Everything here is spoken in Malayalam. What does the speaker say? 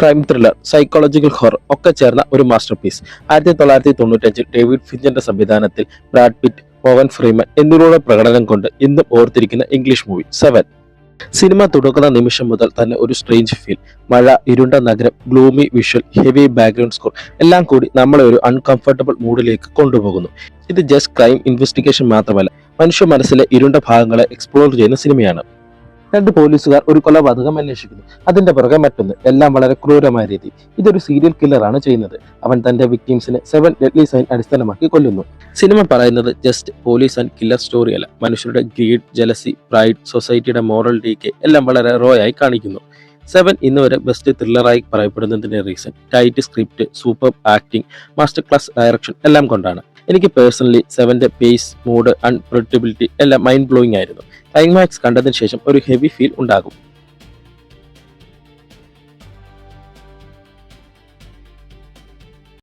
ക്രൈം ത്രില്ലർ, സൈക്കോളജിക്കൽ ഹൊറർ ഒക്കെ ചേർന്ന ഒരു മാസ്റ്റർ പീസ്. 1995 ഡേവിഡ് ഫിഞ്ചറിന്റെ സംവിധാനത്തിൽ ബ്രാഡ് പിറ്റ്, മോർഗൻ ഫ്രീമൻ എന്നിവരുടെ പ്രകടനം കൊണ്ട് ഇന്നും ഓർത്തിരിക്കുന്ന ഇംഗ്ലീഷ് മൂവി 7. സിനിമ തുടങ്ങുന്ന നിമിഷം മുതൽ തന്നെ ഒരു സ്ട്രേഞ്ച് ഫീൽ. മഴ, ഇരുണ്ട നഗരം, gloomy visual, heavy background score എല്ലാം കൂടി നമ്മളെ ഒരു അൺകംഫർട്ടബിൾ മൂഡിലേക്ക് കൊണ്ടുപോകുന്നു. ഇത് ജസ്റ്റ് ക്രൈം ഇൻവെസ്റ്റിഗേഷൻ മാത്രമല്ല, മനുഷ്യ മനസ്സിലെ ഇരുണ്ട ഭാഗങ്ങളെ എക്സ്പ്ലോർ ചെയ്യുന്ന സിനിമയാണ്. രണ്ട് പോലീസുകാർ ഒരു കൊലപാതകം അന്വേഷിക്കുന്നു. അതിന്റെ പുറകെ മറ്റൊന്ന്, എല്ലാം വളരെ ക്രൂരമായ രീതി. ഇതൊരു സീരിയൽ കില്ലറാണ് ചെയ്യുന്നത്. അവൻ തന്റെ വിക്ടിംസിനെ 7 ഡെഡ്ലി സൈൻ അടിസ്ഥാനമാക്കി കൊല്ലുന്നു. സിനിമ പറയുന്നത് just police and killer story അല്ല, മനുഷ്യരുടെ ഗ്രീഡ്, ജലസി, പ്രൈഡ്, സൊസൈറ്റിയുടെ മോറൽ ഡീക്കെ എല്ലാം വളരെ റോ ആയി കാണിക്കുന്നു. 7 ഇന്ന് വരെ ബെസ്റ്റ് ത്രില്ലറായി പറയപ്പെടുന്നതിന്റെ reason tight script, super acting, master class direction എല്ലാം കൊണ്ടാണ്. എനിക്ക് പേഴ്സണലി 7ന്റെ പേസ്, മൂഡ്, അൺപ്രഡിക്റ്റബിലിറ്റി എല്ലാം മൈൻഡ് ബ്ലോയിങ് ആയിരുന്നു. ക്ലൈമാക്സ് കണ്ടതിന് ശേഷം ഒരു ഹെവി ഫീൽ ഉണ്ടാകും.